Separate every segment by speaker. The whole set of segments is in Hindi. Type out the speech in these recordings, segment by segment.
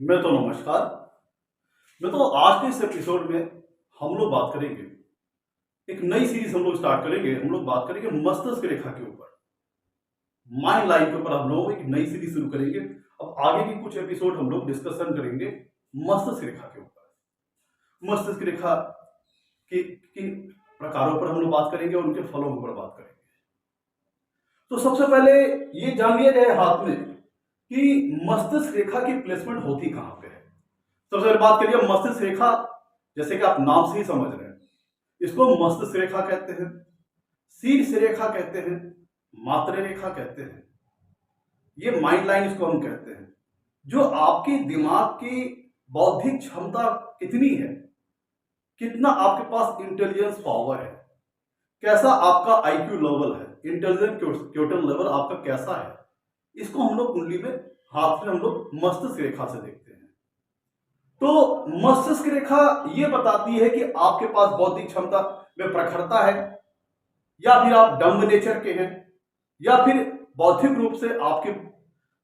Speaker 1: मैं तो नमस्कार। मैं तो आज के इस एपिसोड में हम लोग बात करेंगे, एक नई सीरीज हम लोग स्टार्ट करेंगे। हम लोग बात करेंगे मस्तिष्क रेखा के ऊपर, माइंड लाइन के ऊपर हम लोग एक नई सीरीज शुरू करेंगे। अब आगे की कुछ एपिसोड हम लोग डिस्कशन करेंगे मस्तिष्क रेखा के ऊपर। मस्तिष्क रेखा के किन प्रकारों पर हम लोग बात करेंगे और उनके फलों के ऊपर बात करेंगे। तो सबसे पहले ये जान लिया जाए हाथ में कि मस्तिष्क रेखा की प्लेसमेंट होती कहां पे है। सबसे पहले बात करिए मस्तिष्क रेखा, जैसे कि आप नाम से ही समझ रहे हैं, इसको मस्तिष्क रेखा कहते हैं, शीर्ष रेखा कहते हैं, मात्र रेखा कहते हैं, ये माइंड लाइन इसको हम कहते हैं। जो आपके दिमाग की बौद्धिक क्षमता कितनी है, कितना आपके पास इंटेलिजेंस पावर है, कैसा आपका आईक्यू लेवल है, इंटेलिजेंस क्योटल लेवल आपका कैसा है, इसको हम लोग कुंडली में हाथ में हम लोग मस्तिष्क रेखा से देखते हैं। तो मस्तिष्क रेखा ये बताती है कि आपके पास बौद्धिक क्षमता में प्रखरता है, या फिर आप डम्ब नेचर के हैं, या फिर बौद्धिक रूप से आपके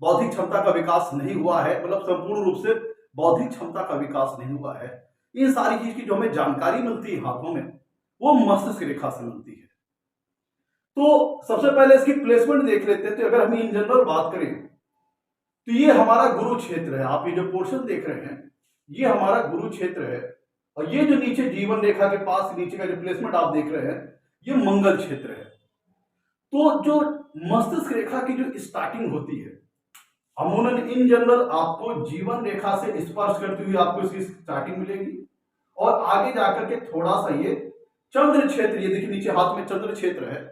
Speaker 1: बौद्धिक क्षमता का विकास नहीं हुआ है, मतलब संपूर्ण रूप से बौद्धिक क्षमता का विकास नहीं हुआ है। इन सारी चीज की जो हमें जानकारी मिलती है हाथों में, वो मस्तिष्क रेखा से मिलती है। तो सबसे पहले इसकी प्लेसमेंट देख लेते हैं। तो अगर हम इन जनरल बात करें तो ये हमारा गुरु क्षेत्र है। आप ये जो पोर्शन देख रहे हैं, ये हमारा गुरु क्षेत्र है, और ये जो नीचे जीवन रेखा के पास नीचे का जो प्लेसमेंट आप देख रहे हैं, ये मंगल क्षेत्र है। तो जो मस्तिष्क रेखा की जो स्टार्टिंग होती है, अमूमन इन जनरल आपको जीवन रेखा से स्पर्श करती हुई आपको इसकी स्टार्टिंग मिलेगी, और आगे जाकर के थोड़ा सा ये चंद्र क्षेत्र, ये देखिए नीचे हाथ में चंद्र क्षेत्र है,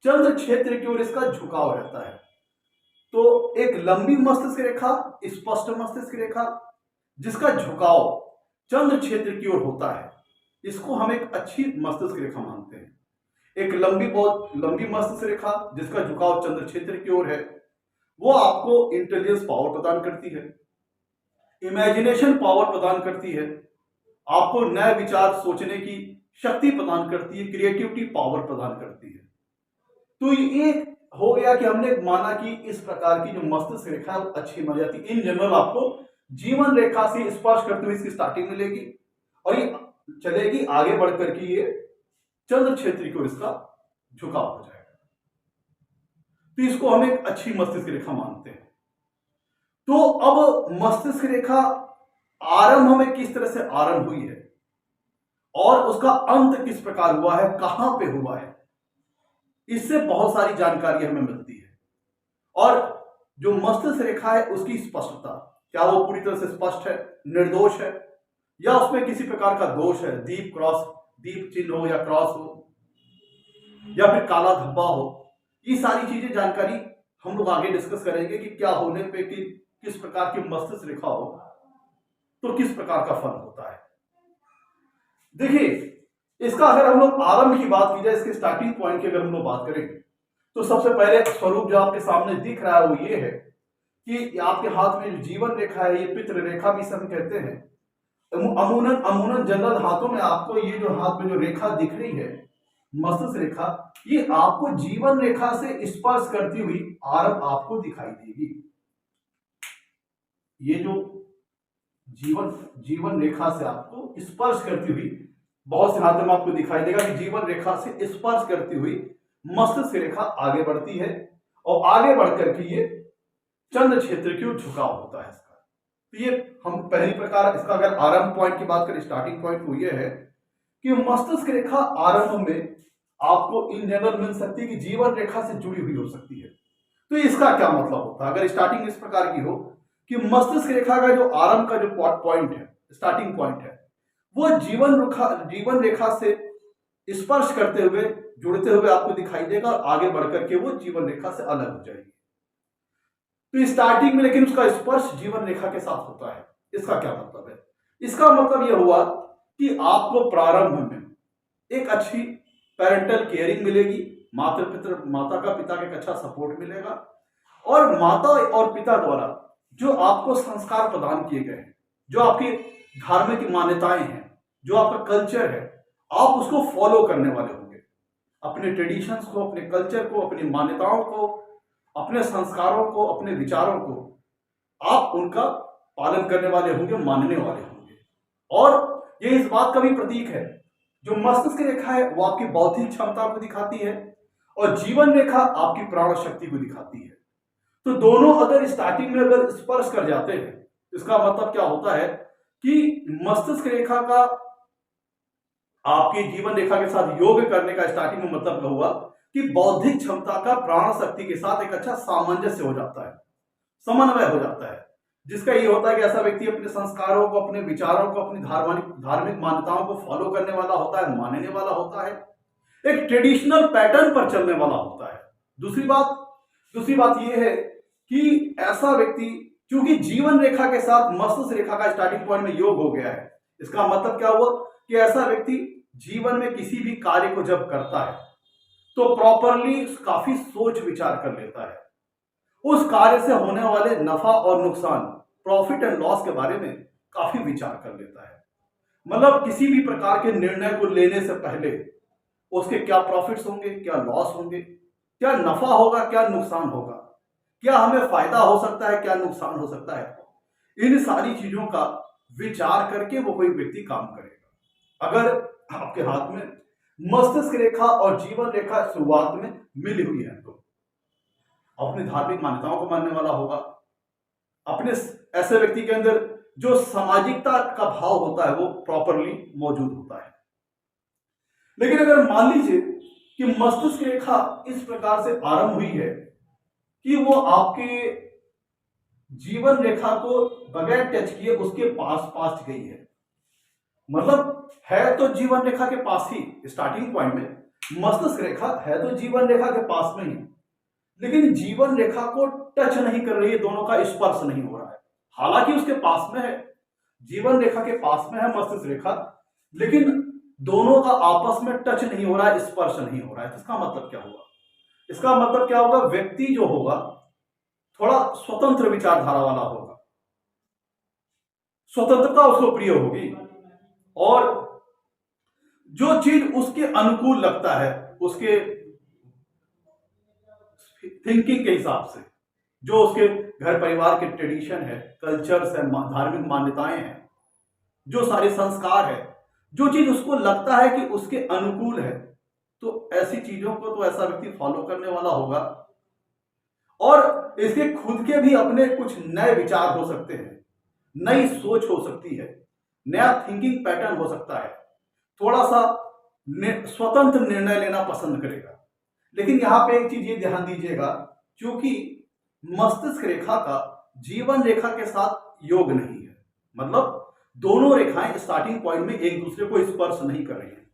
Speaker 1: चंद्र क्षेत्र की ओर इसका झुकाव रहता है। तो एक लंबी मस्तिष्क रेखा, स्पष्ट मस्तिष्क रेखा, जिसका झुकाव चंद्र क्षेत्र की ओर होता है, इसको हम एक अच्छी मस्तिष्क रेखा मानते हैं। एक बहुत लंबी मस्तिष्क रेखा जिसका झुकाव चंद्र क्षेत्र की ओर है, वो आपको इंटेलिजेंस पावर प्रदान करती है, इमेजिनेशन पावर प्रदान करती है, आपको नए विचार सोचने की शक्ति प्रदान करती है, क्रिएटिविटी पावर प्रदान करती है। तो ये हो गया कि हमने माना कि इस प्रकार की जो मस्तिष्क रेखा है वो अच्छी मानी जाती है। इन जनरल आपको जीवन रेखा से स्पर्श करते हुए इसकी स्टार्टिंग मिलेगी, और ये चलेगी आगे बढ़कर के ये चंद्र क्षेत्र की ओर इसका झुकाव हो जाएगा। तो इसको हम एक अच्छी मस्तिष्क रेखा मानते हैं। तो अब मस्तिष्क रेखा आरंभ में किस तरह से आरंभ हुई है, और उसका अंत किस प्रकार हुआ है, कहां पे हुआ है, इससे बहुत सारी जानकारी हमें मिलती है। और जो मस्तिष्क रेखा है उसकी स्पष्टता, क्या वो पूरी तरह से स्पष्ट है, निर्दोष है, या उसमें किसी प्रकार का दोष है, दीप चिन्ह हो या क्रॉस हो, या फिर काला धब्बा हो, ये सारी चीजें जानकारी हम लोग आगे डिस्कस करेंगे कि क्या होने पे कि किस प्रकार की मस्तिष्क रेखा हो तो किस प्रकार का फल होता है। देखिए, इसका अगर हम लोग आरंभ की बात की जाए, इसके स्टार्टिंग पॉइंट की अगर हम लोग बात करें, तो सबसे पहले स्वरूप जो आपके सामने दिख रहा है वो ये है कि आपके हाथ में जो जीवन रेखा है, ये पितृ रेखा भी हम कहते हैं। अमूनन जनरल हाथों में आपको ये जो हाथ में जो रेखा दिख रही है, मस्तिष्क रेखा, ये आपको जीवन रेखा से स्पर्श करती हुई आरंभ आपको दिखाई देगी। ये जो जीवन रेखा से आपको स्पर्श करती हुई बहुत से हाथों में आपको दिखाई देगा कि जीवन रेखा से स्पर्श करती हुई मस्तिष्क रेखा आगे बढ़ती है, और आगे बढ़कर के ये चंद्र क्षेत्र की ओर झुकाव होता है इसका। तो ये हम पहली प्रकार, इसका अगर आरंभ पॉइंट की बात करें, स्टार्टिंग पॉइंट वो ये है कि मस्तिष्क रेखा आरंभ में आपको इन जनरल मिल सकती है कि जीवन रेखा से जुड़ी हुई हो सकती है। तो इसका क्या मतलब होता है अगर स्टार्टिंग इस प्रकार की हो कि मस्तिष्क रेखा का जो आरंभ का जो पॉइंट है, स्टार्टिंग पॉइंट है, वो जीवन रेखा से स्पर्श करते हुए, जुड़ते हुए आपको दिखाई देगा, और आगे बढ़कर के वो जीवन रेखा से अलग हो जाएगी। तो स्टार्टिंग में लेकिन उसका स्पर्श जीवन रेखा के साथ होता है। इसका क्या मतलब है? इसका मतलब यह हुआ कि आपको प्रारंभ में एक अच्छी पेरेंटल केयरिंग मिलेगी, माता का पिता का एक अच्छा सपोर्ट मिलेगा, और माता और पिता द्वारा जो आपको संस्कार प्रदान किए गए हैं, जो आपकी धार्मिक मान्यताएं हैं, जो आपका कल्चर है, आप उसको फॉलो करने वाले होंगे। अपने ट्रेडिशंस को, अपने कल्चर को, अपनी मान्यताओं को, अपने संस्कारों को, अपने विचारों को आप उनका पालन करने वाले होंगे, मानने वाले होंगे। और ये इस बात का भी प्रतीक है, जो मस्तिष्क रेखा है वो आपकी बौद्धिक क्षमता को दिखाती है और जीवन रेखा आपकी प्राण शक्ति को दिखाती है। तो दोनों अगर स्टार्टिंग में अगर स्पर्श कर जाते हैं, इसका मतलब क्या होता है कि मस्तिष्क रेखा का आपकी जीवन रेखा के साथ योग करने का स्टार्टिंग में मतलब क्या हुआ कि बौद्धिक क्षमता का प्राण शक्ति के साथ एक अच्छा सामंजस्य हो जाता है, समन्वय हो जाता है, जिसका ये होता है कि ऐसा व्यक्ति अपने संस्कारों को, अपने विचारों को, अपनी धार्मिक मान्यताओं को फॉलो करने वाला होता है, मानने वाला होता है, एक ट्रेडिशनल पैटर्न पर चलने वाला होता है। दूसरी बात यह है कि ऐसा व्यक्ति, क्योंकि जीवन रेखा के साथ मस्तिष्क रेखा का स्टार्टिंग पॉइंट में योग हो गया है, इसका मतलब क्या हुआ कि ऐसा व्यक्ति जीवन में किसी भी कार्य को जब करता है तो प्रॉपरली काफी सोच विचार कर लेता है, उस कार्य से होने वाले नफा और नुकसान, प्रॉफिट एंड लॉस के बारे में काफी विचार कर लेता है। मतलब किसी भी प्रकार के निर्णय को लेने से पहले उसके क्या प्रॉफिट्स होंगे, क्या लॉस होंगे, क्या नफा होगा, क्या नुकसान होगा, क्या हमें फायदा हो सकता है, क्या नुकसान हो सकता है, इन सारी चीजों का विचार करके वो कोई व्यक्ति काम करेगा। अगर आपके हाथ में मस्तिष्क रेखा और जीवन रेखा शुरुआत में मिली हुई है तो अपनी धार्मिक मान्यताओं को मानने वाला होगा। अपने ऐसे व्यक्ति के अंदर जो सामाजिकता का भाव होता है वो प्रॉपरली मौजूद होता है। लेकिन अगर मान लीजिए कि मस्तिष्क रेखा इस प्रकार से आरंभ हुई है कि वो आपके जीवन रेखा को बगैर टच किए उसके पास गई है, मतलब है तो जीवन रेखा के पास ही, स्टार्टिंग पॉइंट में मस्तिष्क रेखा है तो जीवन रेखा के पास में ही, लेकिन जीवन रेखा को टच नहीं कर रही है, दोनों का स्पर्श नहीं हो रहा है। हालांकि उसके पास में है, जीवन रेखा के पास में है मस्तिष्क रेखा, लेकिन दोनों का आपस में टच नहीं हो रहा है, स्पर्श नहीं हो रहा है। इसका मतलब क्या हुआ? इसका मतलब क्या होगा, व्यक्ति जो होगा थोड़ा स्वतंत्र विचारधारा वाला होगा, स्वतंत्रता उसको प्रिय होगी, और जो चीज उसके अनुकूल लगता है, उसके थिंकिंग के हिसाब से, जो उसके घर परिवार के ट्रेडिशन है, कल्चर्स है, धार्मिक मान्यताएं हैं, जो सारे संस्कार है, जो चीज उसको लगता है कि उसके अनुकूल है, तो ऐसी चीजों को तो ऐसा व्यक्ति फॉलो करने वाला होगा। और इसके खुद के भी अपने कुछ नए विचार हो सकते हैं, नई सोच हो सकती है, नया थिंकिंग पैटर्न हो सकता है, थोड़ा सा स्वतंत्र निर्णय लेना पसंद करेगा। लेकिन यहां पे एक चीज ये ध्यान दीजिएगा, क्योंकि मस्तिष्क रेखा का जीवन रेखा के साथ योग नहीं है, मतलब दोनों रेखाएं स्टार्टिंग पॉइंट में एक दूसरे को स्पर्श नहीं कर रही हैं।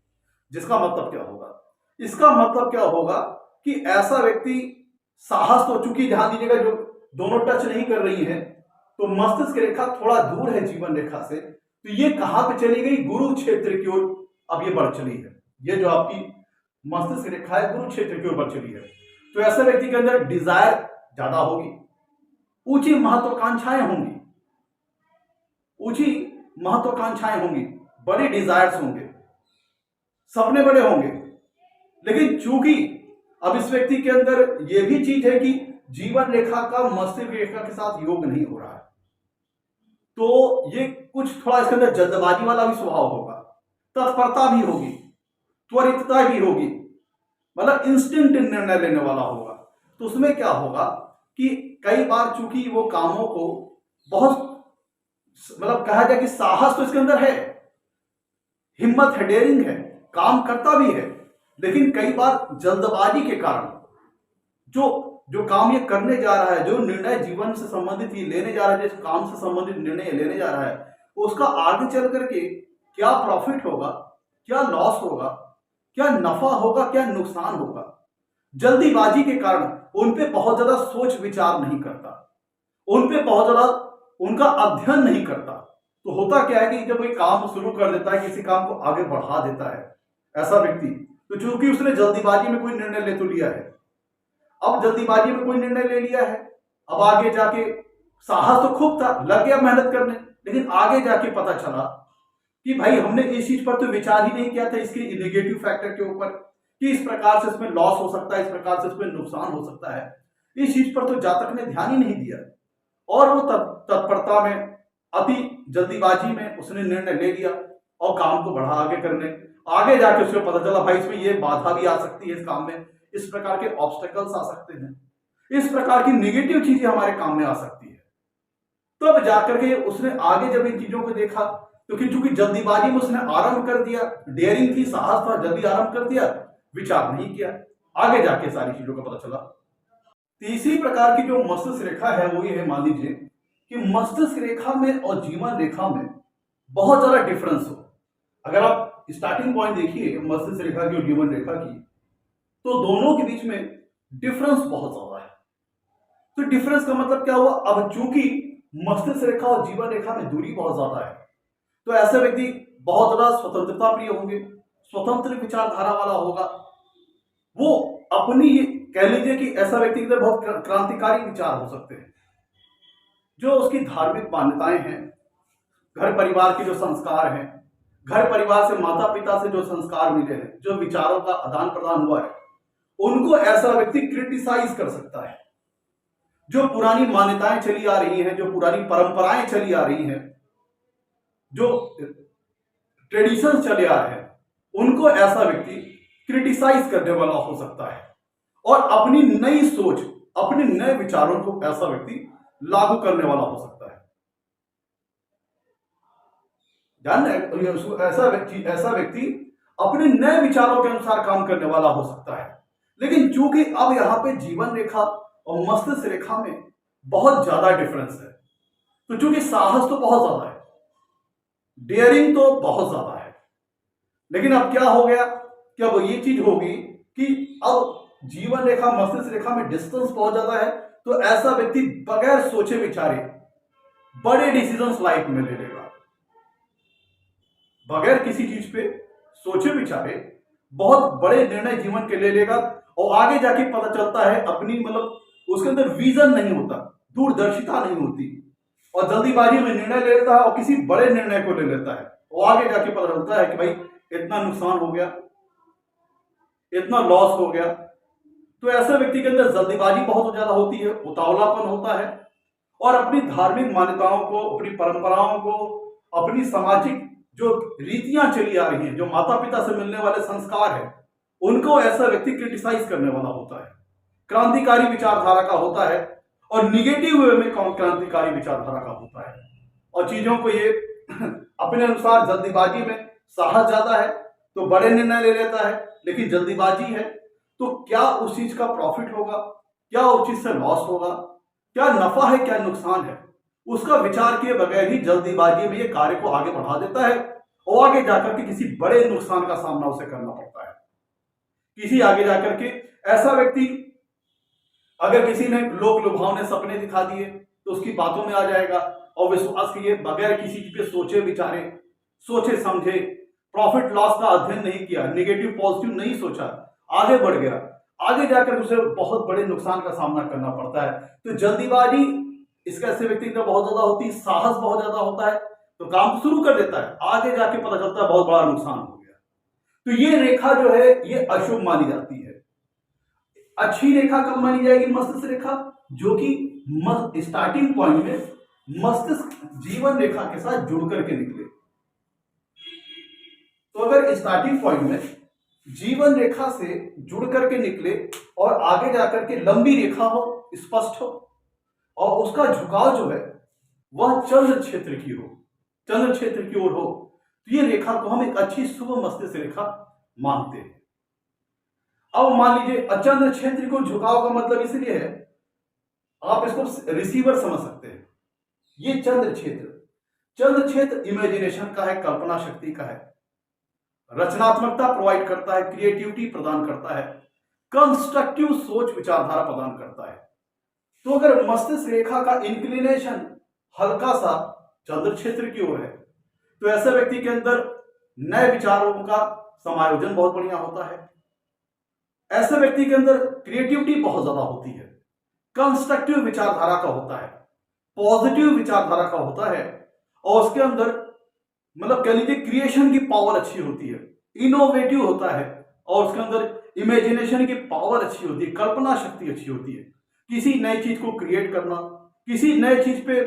Speaker 1: जिसका मतलब क्या होगा? इसका मतलब क्या होगा कि ऐसा व्यक्ति साहस तो, चूंकि ध्यान दीजिएगा जो दोनों टच नहीं कर रही है, तो मस्तिष्क रेखा थोड़ा दूर है जीवन रेखा से, तो ये कहां पे चली गई? गुरु क्षेत्र की ओर अब ये बढ़ चली है। ये जो आपकी मस्तिष्क रेखा है गुरु क्षेत्र की ओर बढ़ चली है। तो ऐसे व्यक्ति के अंदर डिजायर ज्यादा होगी, ऊंची महत्वाकांक्षाएं होंगी, ऊंची महत्वाकांक्षाएं होंगी, बड़े डिजायर्स होंगे, सपने बड़े होंगे। लेकिन चूंकि अब इस व्यक्ति के अंदर यह भी चीज है कि जीवन रेखा का मस्तिष्क रेखा के साथ योग नहीं हो रहा है, तो ये कुछ थोड़ा इसके अंदर जल्दबाजी वाला भी स्वभाव होगा, तत्परता भी होगी, त्वरितता भी होगी, मतलब इंस्टेंट निर्णय लेने वाला होगा। तो उसमें क्या होगा कि कई बार चूंकि वो कामों को बहुत, मतलब कहा जाए कि साहस तो इसके अंदर है, हिम्मत है, डेयरिंग है, काम करता भी है, लेकिन कई बार जल्दबाजी के कारण जो काम ये करने जा रहा है, जो निर्णय जीवन से संबंधित ये लेने जा रहा है, जिस काम से संबंधित निर्णय लेने जा रहा है, उसका आगे चल करके क्या प्रॉफिट होगा, क्या लॉस होगा, क्या नफा होगा, क्या नुकसान होगा, जल्दीबाजी के कारण उन पे बहुत ज्यादा सोच विचार नहीं करता, उन पे बहुत ज्यादा उनका अध्ययन नहीं करता। तो होता क्या है कि जब कोई काम शुरू कर देता है, किसी काम को आगे बढ़ा देता है ऐसा व्यक्ति, तो चूंकि उसने जल्दीबाजी में कोई निर्णय ले तो लिया है, अब जल्दीबाजी में कोई निर्णय ले लिया है, अब आगे जाके साहस तो खूब था, लग गया मेहनत करने, लेकिन आगे जाके पता चला कि भाई हमने इस चीज पर तो विचार ही नहीं किया था, इसके नेगेटिव फैक्टर के ऊपर, कि इस प्रकार से इसमें लॉस हो सकता है, इस प्रकार से इसमें नुकसान हो सकता है, इस चीज पर तो जातक ने ध्यान ही नहीं दिया, और वो तत्परता में अति जल्दीबाजी में उसने निर्णय ले लिया और काम को बढ़ा आगे करने, आगे जाके उसको पता चला भाई इसमें ये बाधा भी आ सकती है, इस काम में इस प्रकार के ऑब्स्टेकल्स आ सकते हैं, इस प्रकार की नेगेटिव चीजें हमारे काम में आ सकती है। तो अब जाकर के उसने आगे जब इन चीजों को देखा, क्योंकि चूंकि जल्दीबाजी में उसने आरंभ कर दिया, डेयरिंग थी, साहस था, जल्दी आरंभ कर दिया, विचार नहीं किया, आगे जाके सारी चीजों का पता चला। तीसरी प्रकार की जो मस्तिष्क रेखा है वो ये है, मान लीजिए कि मस्तिष्क रेखा में और जीवन रेखा में बहुत ज्यादा डिफरेंस हो। अगर आप स्टार्टिंग पॉइंट देखिए मस्तिष्क रेखा की और जीवन रेखा की, तो दोनों के बीच में डिफरेंस बहुत ज्यादा है। तो डिफरेंस का मतलब क्या हुआ, अब चूंकि मस्तिष्क रेखा और जीवन रेखा में दूरी बहुत ज्यादा है, तो ऐसे व्यक्ति बहुत ज्यादा स्वतंत्रता प्रिय होंगे, स्वतंत्र विचारधारा वाला होगा, वो अपनी, कह लीजिए कि ऐसा व्यक्ति के अंदर बहुत क्रांतिकारी विचार हो सकते हैं। जो उसकी धार्मिक मान्यताएं हैं, घर परिवार के जो संस्कार हैं, घर परिवार से माता पिता से जो संस्कार मिले हैं, जो विचारों का आदान प्रदान हुआ है, उनको ऐसा व्यक्ति क्रिटिसाइज कर सकता है। जो पुरानी मान्यताएं चली आ रही हैं, जो पुरानी परंपराएं चली आ रही हैं, जो ट्रेडिशन चले आ रहे हैं, उनको ऐसा व्यक्ति क्रिटिसाइज करने वाला हो सकता है और अपनी नई सोच, अपने नए विचारों को ऐसा व्यक्ति लागू करने वाला हो सकता है। ऐसा व्यक्ति अपने नए विचारों के अनुसार काम करने वाला हो सकता है। लेकिन चूंकि अब यहां पे जीवन रेखा और मस्तिष्क रेखा में बहुत ज्यादा डिफरेंस है, तो चूंकि साहस तो बहुत ज्यादा है, डेयरिंग तो बहुत ज्यादा है, लेकिन अब क्या हो गया कि अब ये चीज होगी कि अब जीवन रेखा मस्तिष्क रेखा में डिस्टेंस बहुत ज्यादा है, तो ऐसा व्यक्ति बगैर सोचे विचारे बड़े डिसीजंस लाइफ में ले लेगा, बगैर किसी चीज पे सोचे विचारे बहुत बड़े निर्णय जीवन के ले लेगा, और आगे जाके पता चलता है अपनी, मतलब उसके अंदर विजन नहीं होता, दूरदर्शिता नहीं होती, और जल्दीबाजी में निर्णय ले लेता है और किसी बड़े निर्णय को ले लेता है, और आगे जाके पता चलता है कि भाई इतना नुकसान हो गया, इतना लॉस हो गया। तो ऐसे व्यक्ति के अंदर जल्दीबाजी बहुत ज्यादा होती है, उतावलापन होता है, और अपनी धार्मिक मान्यताओं को, अपनी परंपराओं को, अपनी सामाजिक जो रीतियां चली आ रही हैं, जो माता पिता से मिलने वाले संस्कार है, उनको ऐसा व्यक्ति क्रिटिसाइज करने वाला होता है, क्रांतिकारी विचारधारा का होता है, और निगेटिव वे में क्रांतिकारी विचारधारा का होता है, और चीजों को ये अपने अनुसार, जल्दीबाजी में साहस ज्यादा है तो बड़े निर्णय ले लेता है, लेकिन जल्दीबाजी है तो क्या उस चीज का प्रॉफिट होगा, क्या उस चीज से लॉस होगा, क्या नफा है, क्या नुकसान है, उसका विचार किए बगैर ही जल्दीबाजी में ये कार्य को आगे बढ़ा देता है, और आगे जाकर के किसी बड़े नुकसान का सामना उसे करना पड़ता है। किसी आगे जाकर के ऐसा व्यक्ति, अगर किसी ने लोक लुभावने सपने दिखा दिए तो उसकी बातों में आ जाएगा और विश्वास किए बगैर किसी पे सोचे विचारे, सोचे समझे, प्रॉफिट लॉस का अध्ययन नहीं किया, नेगेटिव पॉजिटिव नहीं सोचा, आगे बढ़ गया, आगे जाकर उसे बहुत बड़े नुकसान का सामना करना पड़ता है। तो जल्दीबाजी इसका ऐसे व्यक्ति का बहुत ज्यादा होती है, साहस बहुत ज्यादा होता है, तो काम शुरू कर देता है, आगे जाके पता चलता है बहुत बड़ा नुकसान हो गया। तो ये रेखा जो है ये अशुभ मानी जाती है। अच्छी रेखा कब मानी जाएगी? मस्तिष्क रेखा, जो कि स्टार्टिंग पॉइंट में मस्तिष्क जीवन रेखा के साथ जुड़ करके निकले। तो अगर स्टार्टिंग पॉइंट में जीवन रेखा से जुड़ करके निकले और आगे जाकर के लंबी रेखा हो, स्पष्ट हो, और उसका झुकाव जो है वह चंद्र क्षेत्र की हो, चंद्र क्षेत्र की ओर हो, तो ये रेखा को हम एक अच्छी शुभ मस्तिष्क रेखा मानते हैं। अब मान लीजिए चंद्र क्षेत्र को झुकाव का मतलब इसलिए है, आप इसको रिसीवर समझ सकते हैं। ये चंद्र क्षेत्र इमेजिनेशन का है, कल्पना शक्ति का है, रचनात्मकता प्रोवाइड करता है, क्रिएटिविटी प्रदान करता है, कंस्ट्रक्टिव सोच विचारधारा प्रदान करता है। तो अगर मस्तिष्क रेखा का इंक्लिनेशन हल्का सा चंद्र क्षेत्र की ओर है, तो ऐसे व्यक्ति के अंदर नए विचारों का समायोजन बहुत बढ़िया होता है, ऐसे व्यक्ति के अंदर क्रिएटिविटी बहुत ज्यादा होती है, कंस्ट्रक्टिव विचारधारा का होता है, पॉजिटिव विचारधारा का होता है, और उसके अंदर मतलब कह लीजिए क्रिएशन की पावर अच्छी होती है, इनोवेटिव होता है, और उसके अंदर इमेजिनेशन की पावर अच्छी होती है, कल्पना शक्ति अच्छी होती है, किसी नई चीज को क्रिएट करना, किसी नए चीज पे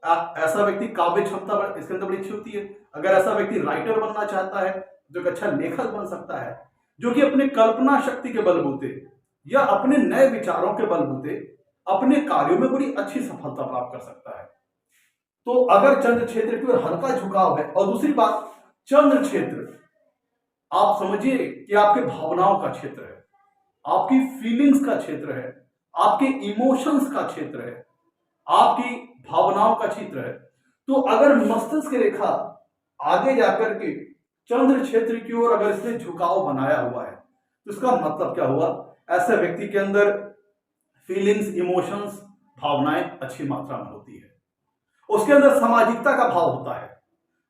Speaker 1: ऐसा व्यक्ति काव्य क्षमता इसके अंदर बड़ी अच्छी होती है। अगर ऐसा व्यक्ति राइटर बनना चाहता है, जो एक अच्छा लेखक बन सकता है, जो कि अपने कल्पना शक्ति के बलबूते या अपने नए विचारों के बलबूते अपने कार्यों में बड़ी अच्छी सफलता प्राप्त कर सकता है। तो अगर चंद्र क्षेत्र की ओर हल्का झुकाव है, और दूसरी बात, चंद्र क्षेत्र आप समझिए कि आपके भावनाओं का क्षेत्र है, आपकी फीलिंग्स का क्षेत्र है, आपके इमोशंस का क्षेत्र है, आपकी भावनाओं का क्षेत्र है। तो अगर मस्तिष्क रेखा आगे जाकर के चंद्र क्षेत्र की ओर अगर इसने झुकाव बनाया हुआ है, तो इसका मतलब क्या हुआ? ऐसे व्यक्ति के अंदर फीलिंग्स, इमोशंस, भावनाएं अच्छी मात्रा में होती है। उसके अंदर सामाजिकता का भाव होता है।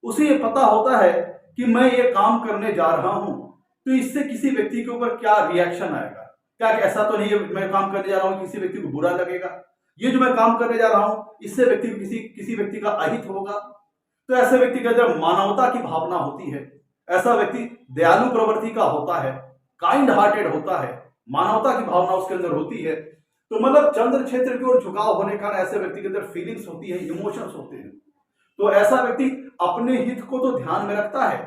Speaker 1: उसे ये पता होता है कि मैं ये काम करने जा रहा हूं, तो इससे किसी व्यक्ति के ऊपर क्या रिएक्शन आएगा। क्या ऐसा तो नहीं है मैं काम करने जा रहा हूं किसी व्यक्ति को बुरा लगेगा, ये जो मैं काम करने जा रहा हूं इससे व्यक्ति किसी व्यक्ति का अहित होगा। तो ऐसे व्यक्ति के अंदर मानवता की भावना होती है। ऐसा व्यक्ति दयालु प्रवृत्ति का होता है, काइंड हार्टेड होता है, मानवता की भावना उसके अंदर होती है। तो मतलब चंद्र क्षेत्र की ओर झुकाव होने का ऐसे व्यक्ति के अंदर फीलिंग्स होती है, इमोशंस होते हैं। तो ऐसा व्यक्ति अपने हित को तो ध्यान में रखता है,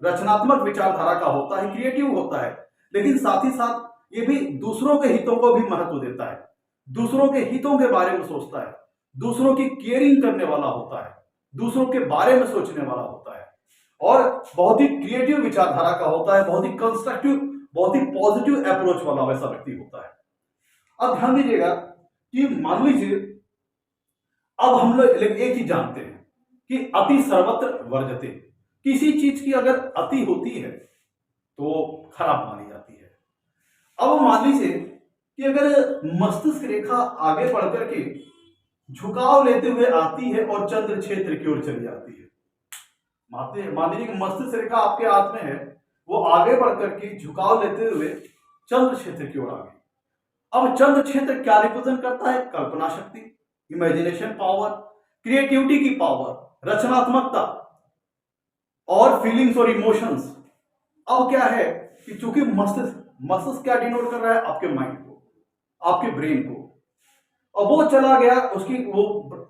Speaker 1: रचनात्मक विचारधारा का होता है, क्रिएटिव होता है, लेकिन साथ ही साथ ये भी दूसरों के हितों को भी महत्व देता है, दूसरों के हितों के बारे में सोचता है, दूसरों की केयरिंग करने वाला होता है, दूसरों के बारे में सोचने वाला होता है, और बहुत ही क्रिएटिव विचारधारा का होता है, बहुत ही कंस्ट्रक्टिव, बहुत ही पॉजिटिव अप्रोच वाला वैसा व्यक्ति होता है। अब ध्यान दीजिएगा कि मान लीजिए अब हम लोग एक चीज जानते हैं कि अति सर्वत्र वर्जते, किसी चीज की अगर अति होती है तो खराब मानी जाती है। अब मान लीजिए कि अगर मस्तिष्क रेखा आगे बढ़ करके झुकाव लेते हुए आती है और चंद्र क्षेत्र की ओर चली जाती है, मान लीजिए कि मस्तिष्क रेखा आपके हाथ में है, वो आगे बढ़ करके झुकाव लेते हुए चंद्र क्षेत्र की ओर आ गई। अब चंद्र क्षेत्र क्या रिप्रेजेंट करता है? कल्पना शक्ति, इमेजिनेशन पावर, क्रिएटिविटी की पावर, रचनात्मकता और फीलिंग्स और इमोशंस। अब क्या है कि चूंकि मस्तिष्क क्या डिनोट कर रहा है? आपके माइंड को, आपके ब्रेन को। और वो चला गया, वो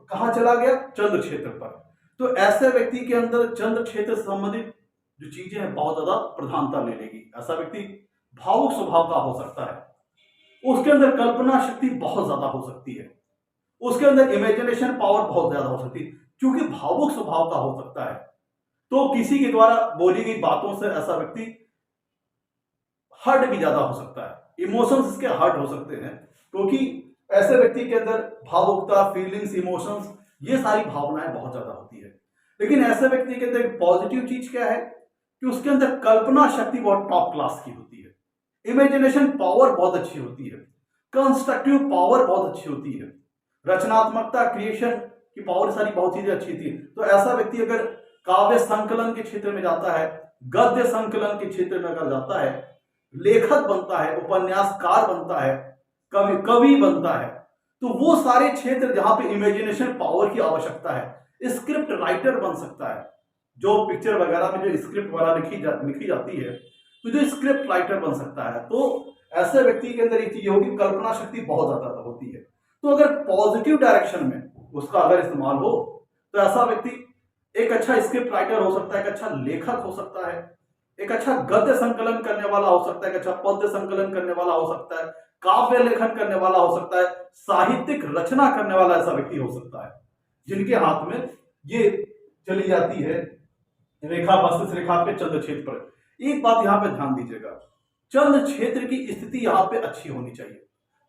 Speaker 1: कहां चला गया? चंद्र क्षेत्र पर। तो ऐसे व्यक्ति के अंदर चंद्र क्षेत्र से संबंधित जो चीजें हैं बहुत ज्यादा प्रधानता ले लेगी। ऐसा व्यक्ति भावुक स्वभाव का हो सकता है, उसके अंदर कल्पना शक्ति बहुत ज्यादा हो सकती है, उसके अंदर इमेजिनेशन पावर बहुत ज्यादा हो सकती है। क्योंकि भावुक स्वभाव का हो सकता है, तो किसी के द्वारा बोली गई बातों से ऐसा व्यक्ति हर्ट भी ज्यादा हो सकता है, इमोशंस इसके हर्ट हो सकते हैं, क्योंकि ऐसे व्यक्ति के अंदर भावुकता, फीलिंग्स, इमोशंस, ये सारी भावनाएं बहुत ज्यादा होती है। लेकिन ऐसे व्यक्ति के अंदर पॉजिटिव चीज क्या है कि उसके अंदर कल्पना शक्ति बहुत टॉप क्लास की होती है, इमेजिनेशन पावर बहुत अच्छी होती है, कंस्ट्रक्टिव पावर बहुत अच्छी होती है, रचनात्मकता, क्रिएशन की पावर, सारी बहुत चीजें अच्छी थी। तो ऐसा व्यक्ति अगर काव्य संकलन के क्षेत्र में जाता है, गद्य संकलन के क्षेत्र में अगर जाता है, लेखक बनता है, उपन्यासकार बनता है, कवि बनता है, तो वो सारे क्षेत्र जहां पे इमेजिनेशन पावर की आवश्यकता है, स्क्रिप्ट राइटर बन सकता है। जो पिक्चर वगैरह में जो स्क्रिप्ट वगैरह लिखी जाती है, तो जो स्क्रिप्ट राइटर बन सकता है। तो ऐसे व्यक्ति के अंदर एक चीज होगी, कल्पना शक्ति बहुत ज्यादा होती है। तो अगर पॉजिटिव डायरेक्शन में उसका अगर इस्तेमाल हो, तो ऐसा व्यक्ति एक अच्छा स्क्रिप्ट राइटर हो सकता है, एक अच्छा लेखक हो सकता है, एक अच्छा गद्य संकलन करने वाला हो सकता है, एक अच्छा पद्य संकलन करने वाला हो सकता है, काव्य लेखन करने वाला हो सकता है, साहित्यिक रचना करने वाला ऐसा व्यक्ति हो सकता है, जिनके हाथ में ये चली जाती है रेखा, मस्तिष्क रेखा पे चंद्र क्षेत्र पर। एक बात यहां पे ध्यान दीजिएगा, चंद्र क्षेत्र की स्थिति यहां पे अच्छी होनी चाहिए।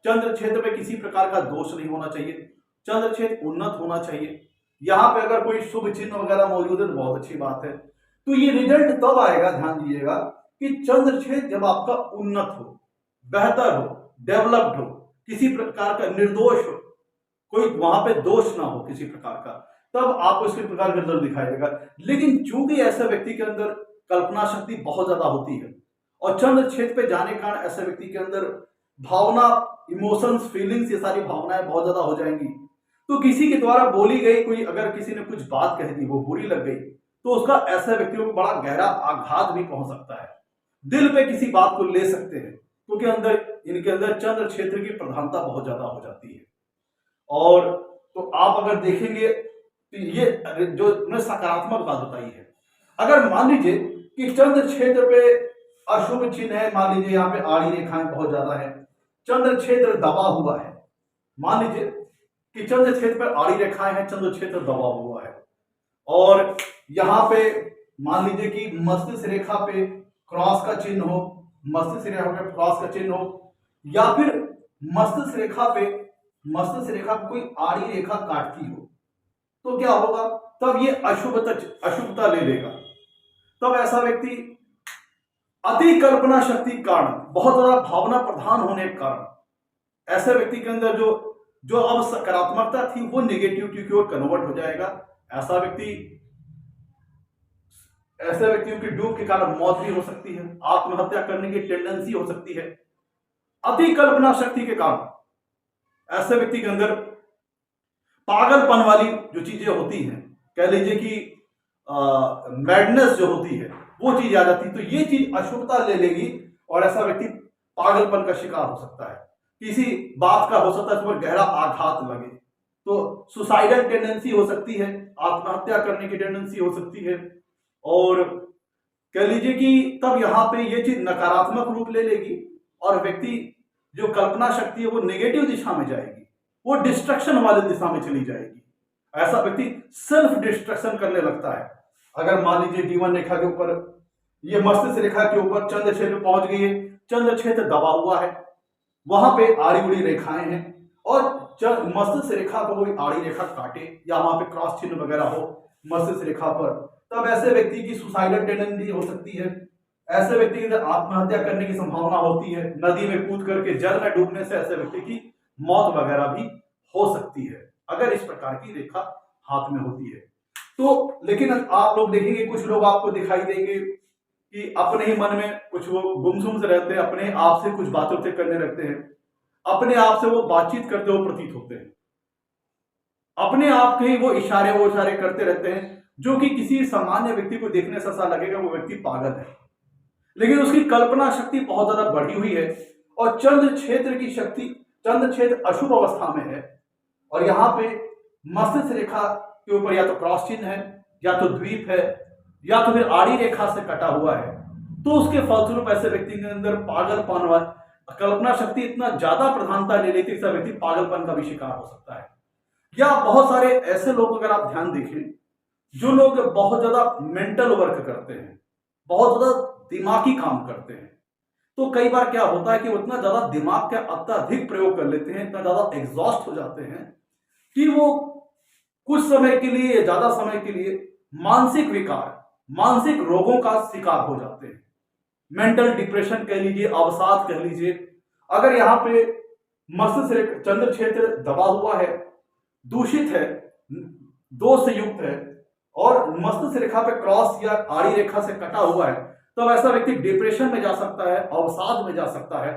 Speaker 1: चंद्र क्षेत्र में किसी प्रकार का दोष नहीं होना चाहिए, चंद्र क्षेत्र उन्नत होना चाहिए। यहां पे अगर कोई शुभ चिन्ह वगैरह मौजूद है तो बहुत अच्छी बात है। तो ये रिजल्ट तब आएगा, ध्यान दीजिएगा, कि चंद्र क्षेत्र जब आपका उन्नत हो, बेहतर हो, डेवलप्ड हो, किसी प्रकार का निर्दोष हो, कोई वहां पे दोष ना हो किसी प्रकार का, तब आपको इसी प्रकार का रिजल्ट दिखाई देगा। लेकिन चूंकि ऐसे व्यक्ति के अंदर कल्पना शक्ति बहुत ज्यादा होती है और चंद्र क्षेत्र पे जाने के कारण ऐसे व्यक्ति के अंदर भावना, इमोशंस, फीलिंग्स, ये सारी भावनाएं बहुत ज्यादा हो जाएंगी। तो किसी के द्वारा बोली गई कोई अगर किसी ने कुछ बात कह दी, वो बुरी लग गई, तो उसका ऐसे व्यक्तियों को बड़ा गहरा आघात भी पहुंच सकता है, दिल पे किसी बात को ले सकते हैं, क्योंकि इनके अंदर चंद्र क्षेत्र की प्रधानता बहुत ज्यादा हो जाती है। और तो आप अगर देखेंगे तो ये जो तुमने सकारात्मक बात बताई है। अगर मान लीजिए कि चंद्र क्षेत्र पे अशुभ चिन्ह है, मान लीजिए यहाँ पे आड़ी रेखाएं बहुत ज्यादा है, चंद्र क्षेत्र दबा हुआ है, मान लीजिए कि चंद्र क्षेत्र पर आड़ी रेखाएं हैं, चंद्र क्षेत्र दबा हुआ है, और यहाँ पे मान लीजिए कि मस्तिष्क रेखा पे क्रॉस का चिन्ह हो, मस्तिष्क रेखा पे क्रॉस का चिन्ह हो, या फिर मस्तिष्क रेखा पे कोई आड़ी रेखा काटती हो, तो क्या होगा, तब ये अशुभता ले लेगा। तब ऐसा व्यक्ति अति कल्पना शक्ति के कारण, बहुत ज्यादा भावना प्रधान होने के कारण ऐसे व्यक्ति के अंदर जो अब सकारात्मकता थी वो नेगेटिविटी की ओर कन्वर्ट हो जाएगा। ऐसे व्यक्तियों की डूब के कारण मौत भी हो सकती है, आत्महत्या करने की टेंडेंसी हो सकती है। अति कल्पना शक्ति के कारण ऐसे व्यक्ति के अंदर पागलपन वाली जो चीजें होती हैं, कह लीजिए कि मैडनेस जो होती है वो चीज आ जाती है, तो ये चीज अशुभता ले लेगी और ऐसा व्यक्ति पागलपन का शिकार हो सकता है। किसी बात का हो सकता है, उसमें गहरा आघात लगे, तो सुसाइडल टेंडेंसी हो सकती है, आत्महत्या करने की टेंडेंसी हो सकती है। और कह लीजिए कि तब यहाँ पे ये चीज नकारात्मक रूप ले लेगी और व्यक्ति जो कल्पना शक्ति है वो नेगेटिव दिशा में जाएगी, वो डिस्ट्रक्शन वाली दिशा में चली जाएगी। ऐसा व्यक्ति सेल्फ डिस्ट्रक्शन करने लगता है। अगर मान लीजिए जीवन रेखा के ऊपर, ये मस्तिष्क रेखा के ऊपर चंद्र क्षेत्र पहुंच गई है, चंद्र क्षेत्र दबा हुआ है, वहां पे आड़ी उड़ी रेखाएं हैं, और मस्तिष्क रेखा को कोई आड़ी रेखा काटे या वहां पे क्रॉस चिन्ह वगैरह हो मस्तिष्क रेखा पर, तब ऐसे व्यक्ति की सुसाइडल टेंडेंसी हो सकती है। ऐसे व्यक्ति के अंदर आत्महत्या करने की संभावना होती है, नदी में कूद करके जल में डूबने से ऐसे व्यक्ति की मौत वगैरह भी हो सकती है, अगर इस प्रकार की रेखा हाथ में होती है तो। लेकिन आप लोग देखेंगे कुछ लोग आपको दिखाई देंगे कि अपने ही मन में कुछ वो गुमसुम से रहते हैं, अपने आप से कुछ बातें करने लगते हैं, अपने आप से वो बातचीत करते हुए प्रतीत होते हैं, अपने आप के ही वो इशारे करते रहते हैं, जो कि किसी सामान्य व्यक्ति को देखने से ऐसा लगेगा वो व्यक्ति पागल है, लेकिन उसकी कल्पना शक्ति बहुत ज्यादा बढ़ी हुई है। और चंद्र क्षेत्र अशुभ अवस्था में है, और यहाँ पे मस्तिष्क रेखा के ऊपर या तो क्रॉस चिन्ह है, या तो द्वीप है, या तो फिर आड़ी रेखा से कटा हुआ है, तो उसके फलस्वरूप ऐसे व्यक्ति के अंदर पागलपन व कल्पना शक्ति इतना ज्यादा प्रधानता ले लेती है, व्यक्ति पागलपन का भी शिकार हो सकता है। या बहुत सारे ऐसे लोग अगर आप ध्यान देखें, जो लोग बहुत ज्यादा मेंटल वर्क करते हैं, बहुत ज्यादा दिमागी काम करते हैं, तो कई बार क्या होता है कि वो इतना ज्यादा दिमाग का अत्यधिक प्रयोग कर लेते हैं, इतना ज्यादा एग्जॉस्ट हो जाते हैं कि वो कुछ समय के लिए या ज्यादा समय के लिए मानसिक विकार, मानसिक रोगों का शिकार हो जाते हैं। मेंटल डिप्रेशन कह लीजिए, अवसाद कह लीजिए। अगर यहाँ पे मस्तिष्क चंद्र क्षेत्र दबा हुआ है, दूषित है, दोष से युक्त है, और मस्तिष्क रेखा पे क्रॉस या आड़ी रेखा से कटा हुआ है, तब ऐसा व्यक्ति डिप्रेशन में जा सकता है, अवसाद में जा सकता है,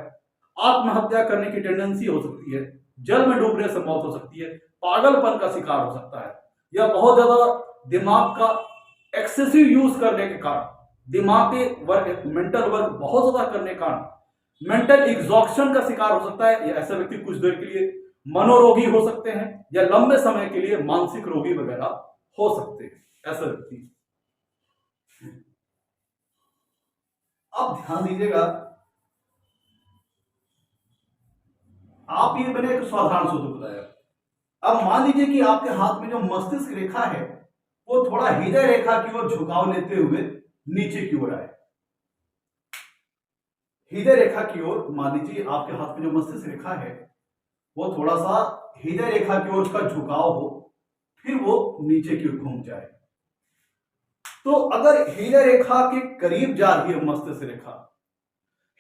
Speaker 1: आत्महत्या करने की टेंडेंसी हो सकती है, जल में डूबने से मौत हो सकती है, पागलपन का शिकार हो सकता है, या बहुत ज्यादा दिमाग का एक्सेसिव यूज करने के कारण, दिमागी वर्क, मेंटल वर्क बहुत ज्यादा करने के कारण मेंटल एग्जॉस्शन का शिकार हो सकता है। या ऐसा व्यक्ति कुछ देर के लिए मनोरोगी हो सकते हैं, या लंबे समय के लिए मानसिक रोगी वगैरह हो सकते हैं ऐसा व्यक्ति। अब ध्यान दीजिएगा, आप ये मैंने एक साधारण सूत्र बताया। अब मान लीजिए कि आपके हाथ में जो मस्तिष्क रेखा है वो थोड़ा हृदय रेखा की ओर झुकाव लेते हुए नीचे की ओर आए। हृदय रेखा की ओर, मान लीजिए आपके हाथ में जो मस्तिष्क रेखा है वो थोड़ा सा हृदय रेखा की ओर उसका झुकाव हो, फिर वो नीचे की ओर घूम जाए। तो अगर हृदय रेखा के करीब जा रही है मस्तिष्क रेखा,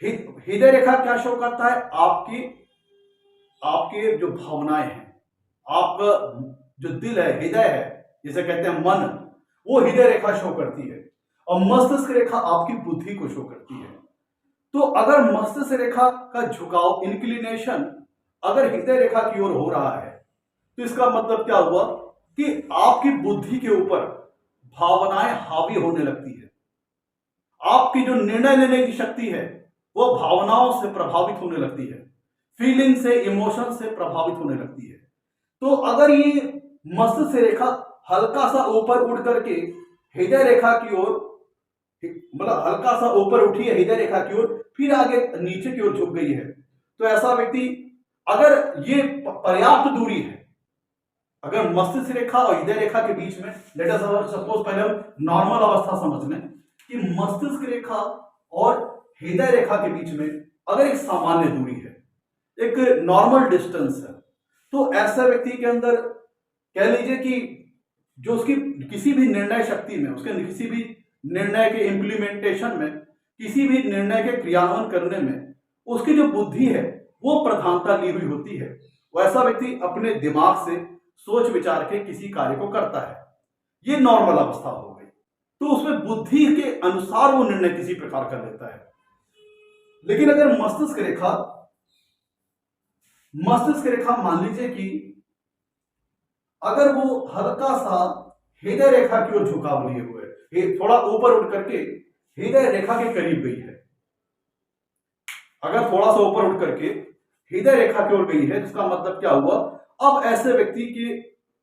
Speaker 1: हृदय रेखा क्या शो करता है, आपके जो भावनाएं हैं, आपका जो दिल है, हृदय है, जिसे कहते हैं मन, वो हृदय रेखा शो करती है, और मस्तिष्क रेखा आपकी बुद्धि को शो करती है। तो अगर मस्तिष्क रेखा का झुकाव, इंक्लिनेशन अगर हृदय रेखा की ओर हो रहा है, तो इसका मतलब क्या हुआ कि आपकी बुद्धि के ऊपर भावनाएं हावी होने लगती है। आपकी जो निर्णय लेने की शक्ति है वो भावनाओं से प्रभावित होने लगती है, फीलिंग से, इमोशन से प्रभावित होने लगती है। तो अगर ये मस्तिष्क रेखा हल्का सा ऊपर उठ करके हृदय रेखा की ओर, मतलब हल्का सा ऊपर उठी है हृदय रेखा की ओर, फिर आगे नीचे की ओर झुक गई है, तो ऐसा व्यक्ति, अगर ये पर्याप्त दूरी है, अगर मस्तिष्क रेखा और हृदय रेखा के बीच में, लेट अस सपोज पहले हम नॉर्मल अवस्था समझ लें कि मस्तिष्क रेखा और हृदय रेखा के बीच में अगर एक सामान्य दूरी है, एक नॉर्मल डिस्टेंस है, तो ऐसा व्यक्ति के अंदर कह लीजिए कि जो उसकी किसी भी निर्णय शक्ति में, उसके किसी भी निर्णय के इम्प्लीमेंटेशन में, किसी भी निर्णय के क्रियान्वयन करने में उसकी जो बुद्धि है वो प्रधानता ली हुई होती है। वैसा व्यक्ति अपने दिमाग से सोच विचार के किसी कार्य को करता है, ये नॉर्मल अवस्था हो गई। तो उसमें बुद्धि के अनुसार वो निर्णय किसी प्रकार कर लेता है। लेकिन अगर मस्तिष्क रेखा मान लीजिए कि अगर वो हल्का सा हृदय रेखा की ओर झुकाव लिए हुए, थोड़ा ऊपर उठ करके हृदय रेखा के करीब गई है, अगर थोड़ा सा ऊपर उठ करके हृदय रेखा की ओर गई है, जिसका मतलब क्या हुआ, अब ऐसे व्यक्ति की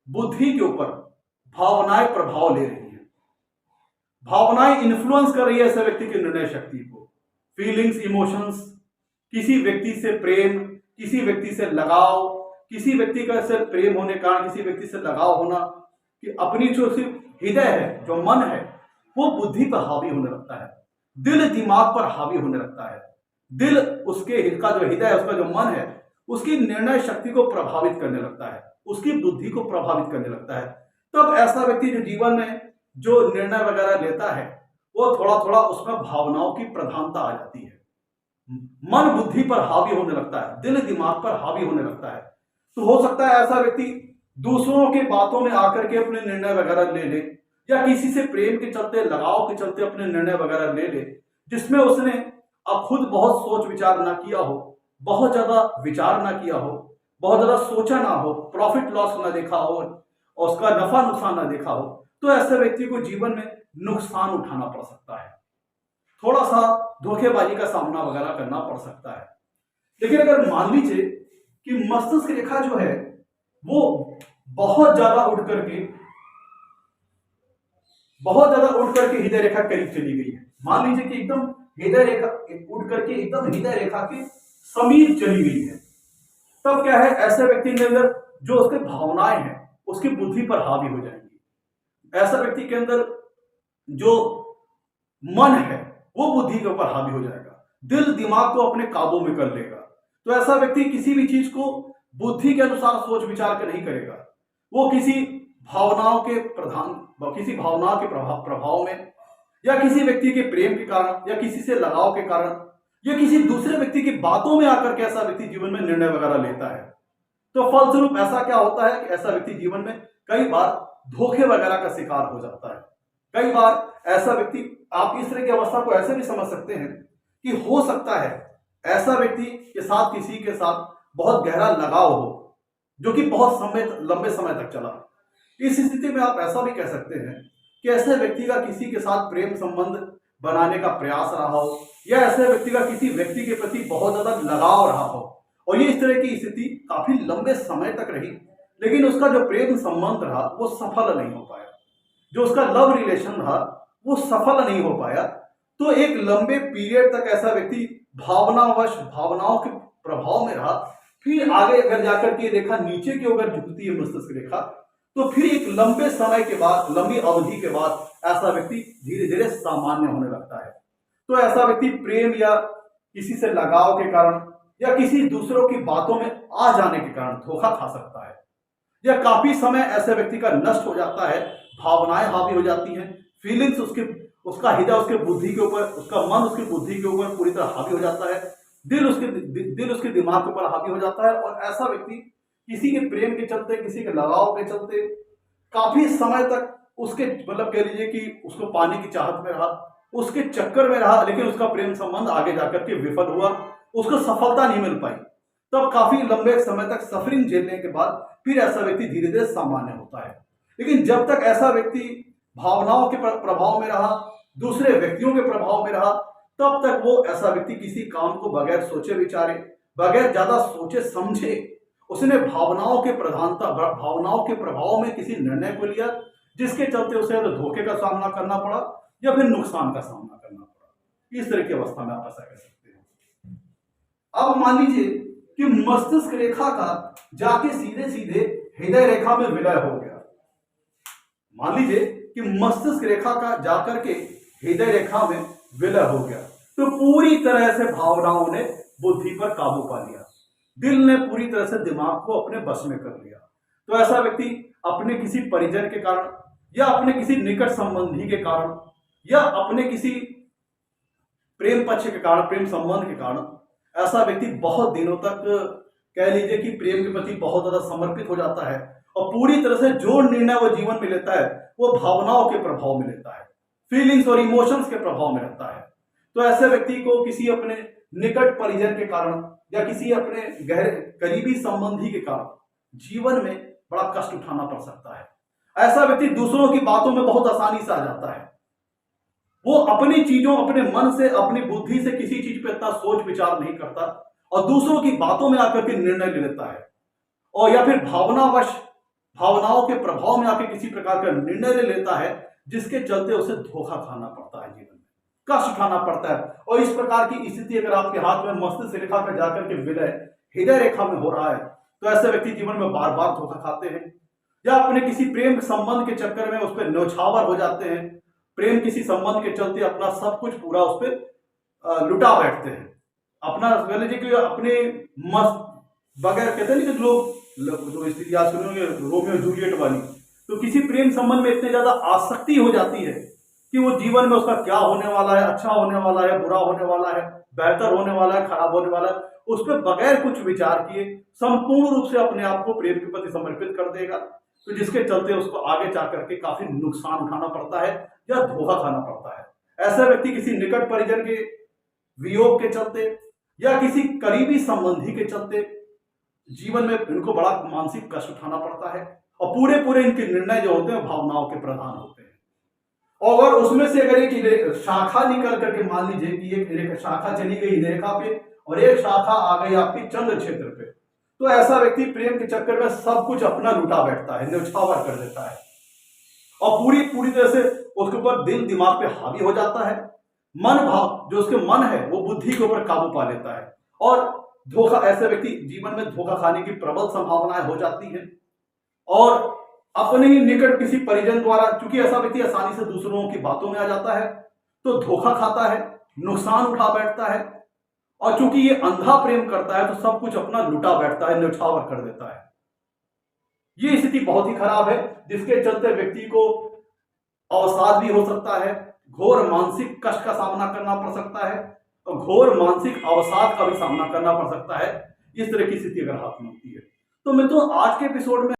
Speaker 1: बुद्धि के ऊपर भावनाएं प्रभाव ले रही है, भावनाएं इन्फ्लुएंस कर रही है ऐसे व्यक्ति की निर्णय शक्ति को। फीलिंग्स, इमोशंस, किसी व्यक्ति से प्रेम, किसी व्यक्ति से लगाव, किसी व्यक्ति का से प्रेम होने का, किसी व्यक्ति से लगाव होना, कि अपनी जो हृदय है, जो मन है, वो बुद्धि पर हावी होने लगता है, दिल दिमाग पर हावी होने लगता है। दिल उसके का जो हृदय है, उसका जो मन है, उसकी निर्णय शक्ति को प्रभावित करने लगता है, उसकी बुद्धि को प्रभावित करने लगता है। तब ऐसा व्यक्ति जो जीवन में जो निर्णय वगैरह लेता है, वो थोड़ा थोड़ा उसमें भावनाओं की प्रधानता आ जाती है, मन बुद्धि पर हावी होने लगता है, दिल दिमाग पर हावी होने लगता है। तो हो सकता है ऐसा व्यक्ति दूसरों के बातों में आकर के अपने निर्णय वगैरह ले ले, या किसी से प्रेम के चलते, लगाव के चलते अपने निर्णय वगैरह ले ले, जिसमें उसने अब खुद बहुत सोच विचार ना किया हो, बहुत ज्यादा विचार ना किया हो, बहुत ज्यादा सोचा ना हो, प्रॉफिट लॉस ना देखा हो और उसका नफा नुकसान ना देखा हो, तो ऐसे व्यक्ति को जीवन में नुकसान उठाना पड़ सकता है, थोड़ा सा धोखेबाजी का सामना वगैरह करना पड़ सकता है। लेकिन अगर मान लीजिए कि मस्तिष्क रेखा जो है वो बहुत ज्यादा उठ करके हृदय रेखा करीब चली गई है, मान लीजिए कि एकदम हृदय रेखा उठ करके एकदम हृदय रेखा के समीप चली गई है, तब क्या है, ऐसे व्यक्ति के अंदर जो उसके भावनाएं हैं उसकी बुद्धि पर हावी हो जाएंगी। ऐसा व्यक्ति के अंदर जो मन है वो बुद्धि के ऊपर हावी हो जाएगा, दिल दिमाग को अपने काबू में कर लेगा। तो ऐसा व्यक्ति किसी भी चीज को बुद्धि के अनुसार सोच विचार कर नहीं करेगा, वो किसी भावनाओं के प्रभाव में, या किसी व्यक्ति के प्रेम के कारण, या किसी से लगाव के कारण, या किसी दूसरे व्यक्ति की बातों में आकर के ऐसा व्यक्ति जीवन में निर्णय वगैरह लेता है। तो फलस्वरूप ऐसा क्या होता है कि ऐसा व्यक्ति जीवन में कई बार धोखे वगैरह का शिकार हो जाता है। कई बार ऐसा व्यक्ति, आप इस तरह की अवस्था को ऐसे भी समझ सकते हैं कि हो सकता है ऐसा व्यक्ति के साथ किसी के साथ बहुत गहरा लगाव हो, जो कि बहुत लंबे समय तक चला। इस स्थिति में आप ऐसा भी कह सकते हैं कि ऐसे व्यक्ति का किसी के साथ प्रेम संबंध बनाने का प्रयास रहा हो, या ऐसे व्यक्ति का किसी व्यक्ति के प्रति बहुत ज्यादा लगाव रहा हो, और ये इस तरह की स्थिति काफी लंबे समय तक रही, लेकिन उसका जो प्रेम संबंध रहा वो सफल नहीं हो पाया, जो उसका लव रिलेशन रहा वो सफल नहीं हो पाया। तो एक लंबे पीरियड तक ऐसा व्यक्ति भावनाओं के प्रभाव में रहा। फिर आगे अगर जाकर के रेखा नीचे की ओर झुकती है मस्तिष्क रेखा, तो फिर एक लंबे समय के बाद, लंबी अवधि के बाद ऐसा व्यक्ति धीरे धीरे सामान्य होने लगता है। तो ऐसा व्यक्ति प्रेम या किसी से लगाव के कारण, या किसी दूसरों की बातों में आ जाने के कारण धोखा खा सकता है, या काफी समय ऐसे व्यक्ति का नष्ट हो जाता है, भावनाएं हावी हो जाती हैं, फीलिंग्स उसका हृदय उसके बुद्धि के ऊपर, उसका मन उसकी बुद्धि के ऊपर पूरी तरह हावी हो जाता है, दिल उसके दिमाग के ऊपर हावी हो जाता है, और ऐसा व्यक्ति किसी के प्रेम के चलते, किसी के लगाव के चलते काफी समय तक उसके, मतलब कह लीजिए कि उसको पाने की चाहत में रहा, उसके चक्कर में रहा, लेकिन उसका प्रेम संबंध आगे जाकर के विफल हुआ, उसको सफलता नहीं मिल पाई। तब काफी लंबे समय तक सफरिंग झेलने के बाद फिर ऐसा व्यक्ति धीरे धीरे सामान्य होता है। लेकिन जब तक ऐसा व्यक्ति भावनाओं के प्रभाव में रहा, दूसरे व्यक्तियों के प्रभाव में रहा, तब तक वो ऐसा व्यक्ति किसी काम को बगैर सोचे विचारे, बगैर ज्यादा सोचे समझे, उसने भावनाओं के प्रभाव में किसी निर्णय को लिया, जिसके चलते उसे या तो धोखे का सामना करना पड़ा या फिर नुकसान का सामना करना पड़ा। इस तरह की अवस्था में आप ऐसा कह सकते हैं। अब मान लीजिए कि मस्तिष्क रेखा का जाके सीधे सीधे हृदय रेखा में विलय हो गया। मान लीजिए कि मस्तिष्क रेखा का जाकर के हृदय रेखा में विलय हो गया, तो पूरी तरह से भावनाओं ने बुद्धि पर काबू पा लिया, दिल ने पूरी तरह से दिमाग को अपने बस में कर लिया। तो ऐसा व्यक्ति अपने किसी परिजन के कारण या अपने किसी निकट संबंधी के कारण या अपने किसी प्रेम पक्ष के कारण, प्रेम संबंध के कारण, ऐसा व्यक्ति बहुत दिनों तक कह लीजिए कि प्रेम के प्रति बहुत ज्यादा समर्पित हो जाता है और पूरी तरह से जो निर्णय वो जीवन में लेता है वो भावनाओं के प्रभाव में लेता है, फीलिंग्स और इमोशंस के प्रभाव में रहता है। तो ऐसे व्यक्ति को किसी अपने निकट परिजन के कारण या किसी अपने गहरे करीबी संबंधी के कारण जीवन में बड़ा कष्ट उठाना पड़ सकता है। ऐसा व्यक्ति दूसरों की बातों में बहुत आसानी से आ जाता है। वो अपनी चीजों, अपने मन से, अपनी बुद्धि से किसी चीज पे इतना सोच विचार नहीं करता और दूसरों की बातों में आकर के निर्णय ले लेता है, और या फिर भावनाओं के प्रभाव में आकर किसी प्रकार का निर्णय ले लेता है, जिसके चलते उसे धोखा खाना पड़ता है, जीवन में कष्ट उठाना पड़ता है। और इस प्रकार की स्थिति अगर आपके हाथ में मस्तिष्क रेखा का जाकर के विलय हृदय रेखा में हो रहा है, तो ऐसे व्यक्ति जीवन में बार बार धोखा खाते हैं या अपने किसी प्रेम संबंध के चक्कर में उस पर न्यौछावर हो जाते हैं। प्रेम किसी संबंध के चलते अपना सब कुछ पूरा उस पर लुटा बैठते हैं, अपना कह लीजिए कि अपने मस्त बगैर, कहते हैं कि लोग जो स्थिति आज सुनोगे रोमियो जूलियट वाली, तो किसी प्रेम संबंध में इतनी ज्यादा आसक्ति हो जाती है कि वो जीवन में उसका क्या होने वाला है, अच्छा होने वाला है, बुरा होने वाला है, बेहतर होने वाला है, खराब होने वाला है, उस पर बगैर कुछ विचार किए संपूर्ण रूप से अपने आप को प्रेम के प्रति समर्पित कर देगा, तो जिसके चलते उसको आगे जाकर के काफी नुकसान उठाना पड़ता है या धोखा खाना पड़ता है। ऐसा व्यक्ति किसी निकट परिजन के वियोग के चलते या किसी करीबी संबंधी के चलते जीवन में इनको बड़ा मानसिक कष्ट उठाना पड़ता है और पूरे इनके निर्णय जो होते हैं भावनाओं के प्रधान होते हैं। और उसमें से अगर एक शाखा निकल करके मान लीजिए कि एक शाखा चली गई रेखा पे और एक शाखा आ गई आपकी चंद्र क्षेत्र पे, तो ऐसा व्यक्ति प्रेम के चक्कर में सब कुछ अपना लुटा बैठता है, न्यौछावर कर देता है और पूरी तरह से उसके ऊपर दिल दिमाग पे हावी हो जाता है। मन भाव जो उसके मन है वो बुद्धि के ऊपर काबू पा लेता है और धोखा, ऐसे व्यक्ति जीवन में धोखा खाने की प्रबल संभावनाएं हो जाती हैं और अपने ही निकट किसी परिजन द्वारा, क्योंकि ऐसा व्यक्ति आसानी से दूसरों की बातों में आ जाता है तो धोखा खाता है, नुकसान उठा बैठता है और चूंकि ये अंधा प्रेम करता है तो सब कुछ अपना लुटा बैठता है, न्यौछावर कर देता है। ये स्थिति बहुत ही खराब है, जिसके चलते व्यक्ति को अवसाद भी हो सकता है, घोर मानसिक कष्ट का सामना करना पड़ सकता है और घोर मानसिक अवसाद का भी सामना करना पड़ सकता है। इस तरह की स्थिति अगर हाथ में होती है तो मैं तो आज के एपिसोड में